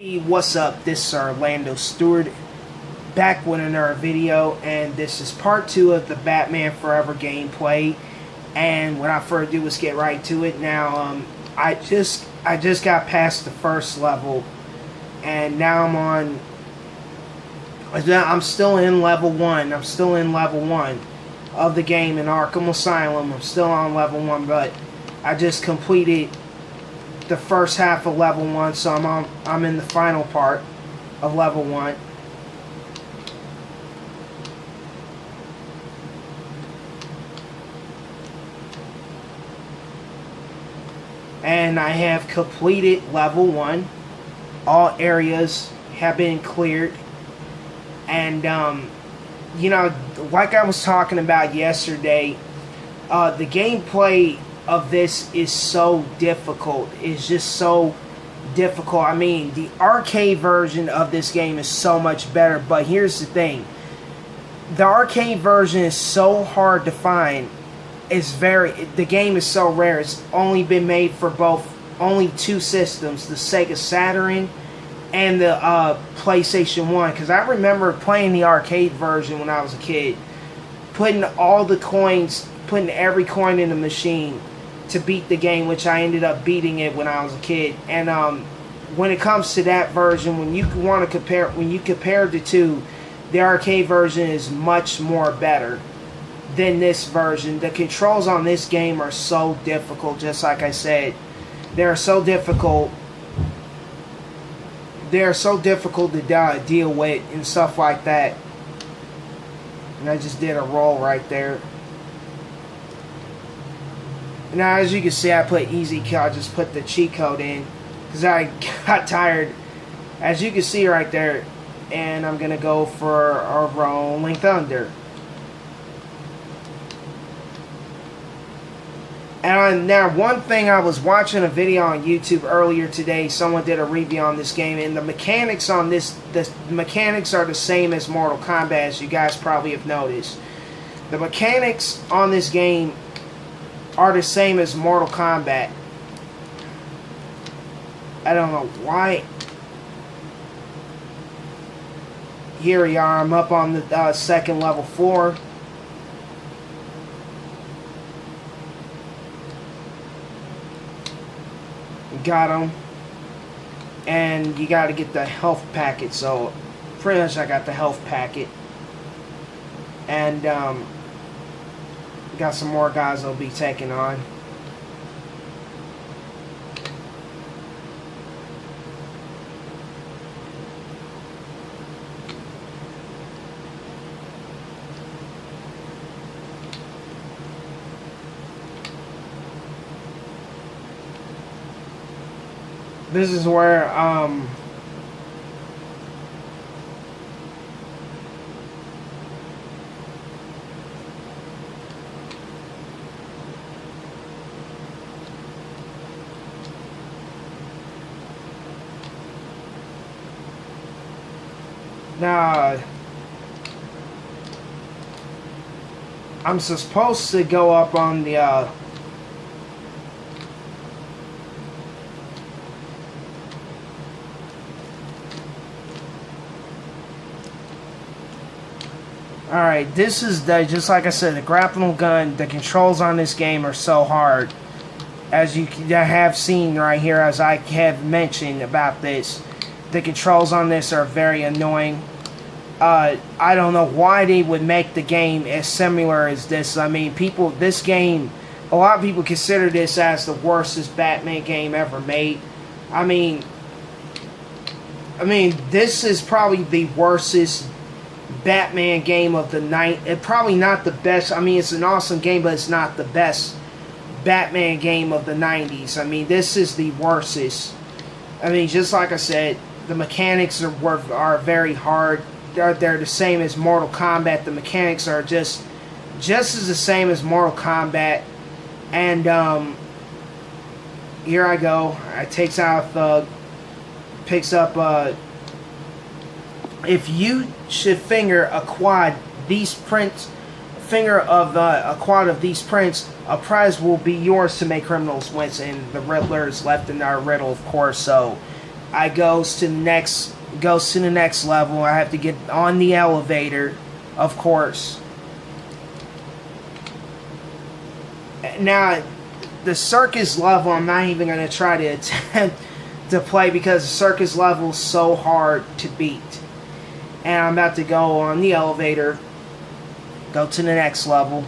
Hey, what's up? This is Orlando Stewart back with another video, and this is part 2 of the Batman Forever gameplay. And without further ado, let's get right to it. Now, I just got past the first level, and now I'm still in level 1. I'm still in level 1 of the game in Arkham Asylum. I'm still on level 1, but I just completed the first half of level 1, so I'm in the final part of level 1. And I have completed level 1. All areas have been cleared. And you know, like I was talking about yesterday, the gameplay of this is so difficult. It's just so difficult. I mean, the arcade version of this game is so much better, but here's the thing. The arcade version is so hard to find. The game is so rare. It's only been made for only 2 systems, the Sega Saturn and the PlayStation 1, because I remember playing the arcade version when I was a kid, putting every coin in the machine to beat the game, which I ended up beating it when I was a kid. And when it comes to that version, when you compare the two, the arcade version is much more better than this version. The controls on this game are so difficult, just like I said. They're so difficult. They're so difficult to deal with and stuff like that. And I just did a roll right there. Now, as you can see, I put easy kill. I just put the cheat code in because I got tired. As you can see right there, and I'm gonna go for a Rolling Thunder. And now, one thing, I was watching a video on YouTube earlier today. Someone did a review on this game, and the mechanics on the mechanics are the same as Mortal Kombat, as you guys probably have noticed. The mechanics on this game are the same as Mortal Kombat. I don't know why. Here we are. I'm up on the second level 4. Got him. And you got to get the health packet. So pretty much I got the health packet. And got some more guys I'll be taking on. This is where now, I'm supposed to go up on the alright, this is just like I said, the grapple gun. The controls on this game are so hard, as you have seen right here, as I have mentioned about this. The controls on this are very annoying. I don't know why they would make the game as similar as this. I mean, a lot of people consider this as the worstest Batman game ever made. I mean, this is probably the worstest Batman game of the night. It's probably not the best. I mean, it's an awesome game, but it's not the best Batman game of the 90s. I mean, this is the worstest. I mean, just like I said, the mechanics are very hard. They're the same as Mortal Kombat. The mechanics are just as the same as Mortal Kombat. And here I go. It takes out picks up. If you should finger a quad, these prints. Finger of a quad of these prints, a prize will be yours to make criminals wince. And the Riddler is left in our riddle, of course. So I goes to the next level. I have to get on the elevator, of course. Now, the circus level, I'm not even going to try to attempt to play because the circus level is so hard to beat. And I'm about to go on the elevator, go to the next level.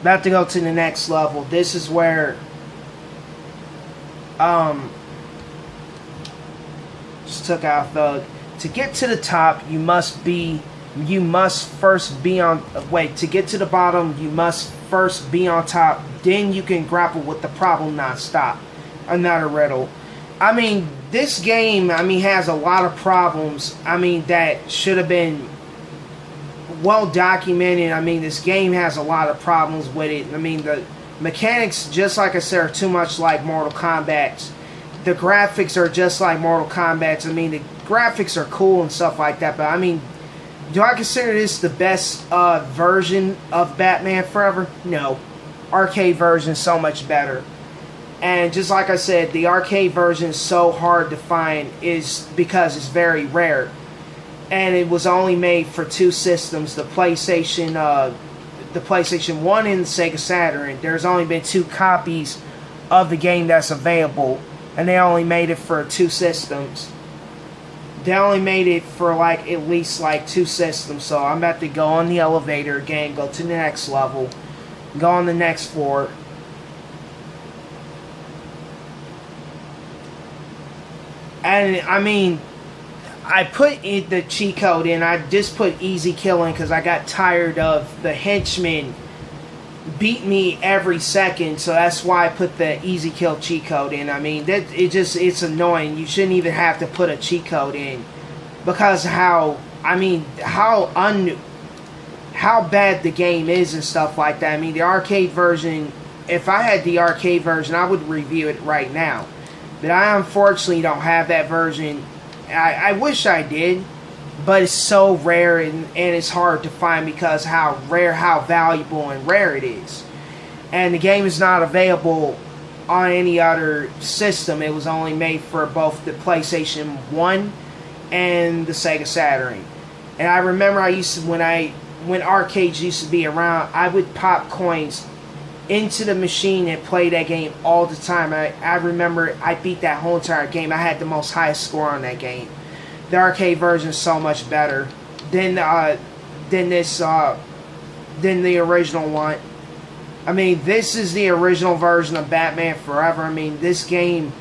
About to go to the next level. This is where just took out Thug. To get to the top, you must first be on, wait, to get to the bottom, you must first be on top, then you can grapple with the problem non-stop. Another riddle. I mean, this game, I mean, has a lot of problems, I mean, that should have been well documented. I mean, this game has a lot of problems with it. I mean, the mechanics, just like I said, are too much like Mortal Kombat. The graphics are just like Mortal Kombat. I mean, the graphics are cool and stuff like that, but I mean, do I consider this the best version of Batman Forever? No. Arcade version is so much better. And just like I said, the arcade version is so hard to find is because it's very rare. And it was only made for two systems, the PlayStation 1 and the Sega Saturn. There's only been 2 copies of the game that's available, and they only made it for 2 systems. They only made it for like at least like 2 systems. So I'm about to go on the elevator again, go to the next level, go on the next floor. And I mean, I put the cheat code in. I just put easy killing because I got tired of the henchmen beat me every second. So that's why I put the easy kill cheat code in. I mean, it's annoying. You shouldn't even have to put a cheat code in because how bad the game is and stuff like that. I mean, the arcade version. If I had the arcade version, I would review it right now. But I unfortunately don't have that version. I wish I did, but it's so rare and it's hard to find because how valuable and rare it is. And the game is not available on any other system. It was only made for both the PlayStation 1 and the Sega Saturn. And I remember when arcades used to be around, I would pop coins into the machine and play that game all the time. I remember I beat that whole entire game. I had the most highest score on that game. The arcade version is so much better than the original one. I mean, this is the original version of Batman Forever. I mean, this game's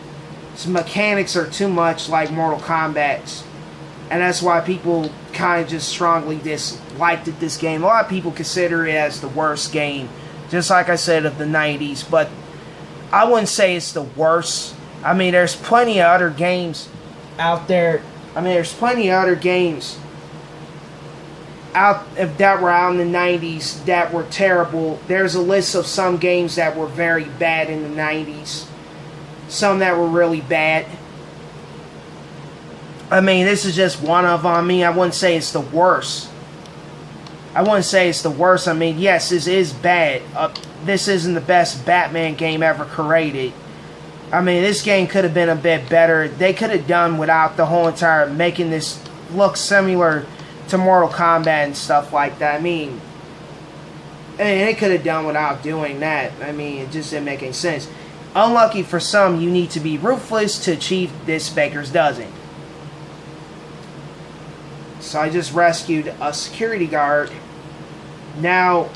mechanics are too much like Mortal Kombat's, and that's why people kind of just strongly disliked this game. A lot of people consider it as the worst game, just like I said, of the 90s, but I wouldn't say it's the worst. I mean, there's plenty of other games out there. I mean, there's plenty of other games that were out in the 90s that were terrible. There's a list of some games that were very bad in the 90s. Some that were really bad. I mean, this is just one of them. I mean, I wouldn't say it's the worst. I wouldn't say it's the worst. I mean, yes, this is bad. This isn't the best Batman game ever created. I mean, this game could have been a bit better. They could have done without the whole entire making this look similar to Mortal Kombat and stuff like that. I mean, they could have done without doing that. I mean, it just didn't make any sense. Unlucky for some, you need to be ruthless to achieve this baker's dozen. So I just rescued a security guard. Now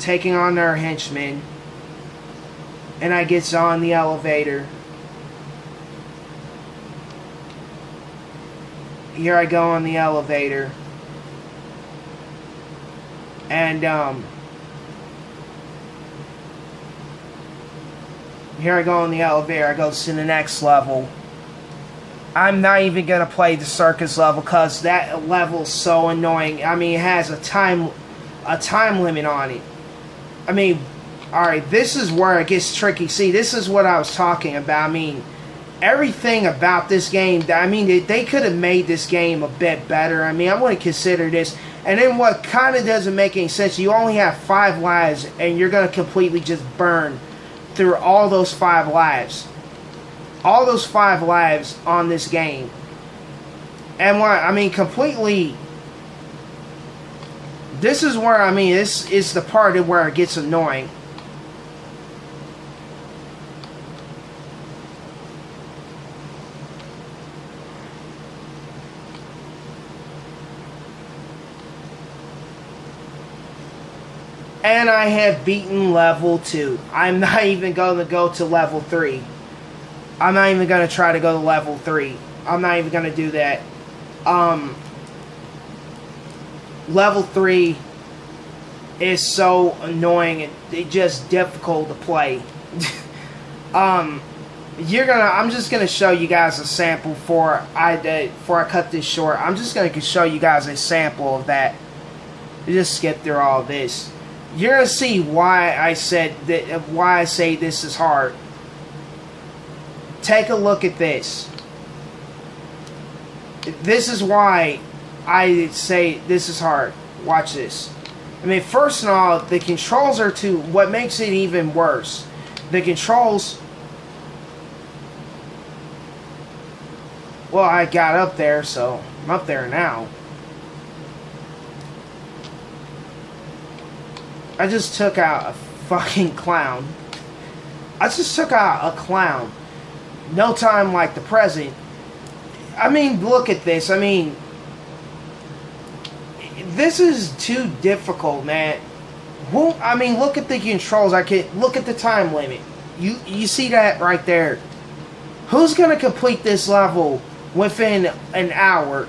taking on their henchmen. And I gets on the elevator. Here I go on the elevator. And here I go on the elevator. I go to the next level. I'm not even going to play the circus level because that level is so annoying. I mean, it has a time limit on it. I mean, alright, this is where it gets tricky. See, this is what I was talking about. I mean, everything about this game, I mean, they could have made this game a bit better. I mean, I wouldn't consider this. And then what kind of doesn't make any sense, you only have 5 lives and you're going to completely just burn through all those 5 lives. All those 5 lives on this game. And what, I mean, completely... This is where, I mean, this is the part of where it gets annoying. And I have beaten level 2. I'm not even going to go to level 3. I'm not even going to try to go to level 3. I'm not even going to do that. Level 3 is so annoying. It's just difficult to play. I'm just gonna show you guys a sample before I cut this short. I'm just gonna show you guys a sample of that. Just skip through all this. You're gonna see why I said that. Why I say this is hard. Take a look at this. This is why I say this is hard. Watch this. I mean, first of all, the controls are too... What makes it even worse, the controls... Well, I got up there, so I'm up there now. I just took out a fucking clown. I just took out a clown. No time like the present. I mean, look at this. I mean... This is too difficult, man. Well, I mean, look at the controls. Look at the time limit. You see that right there? Who's gonna complete this level within an hour?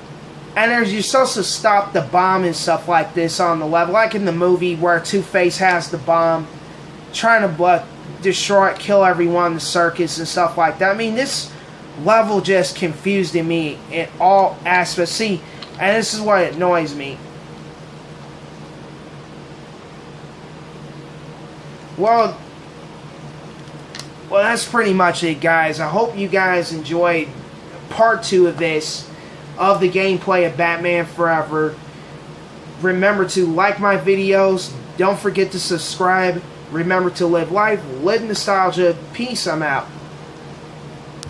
And you're supposed to stop the bomb and stuff like this on the level, like in the movie where Two-Face has the bomb, trying to destroy it, kill everyone in the circus and stuff like that. I mean, this level just confused me in all aspects. See, and this is what annoys me. Well, that's pretty much it, guys. I hope you guys enjoyed part 2 of this, of the gameplay of Batman Forever. Remember to like my videos. Don't forget to subscribe. Remember to live life, live nostalgia. Peace, I'm out.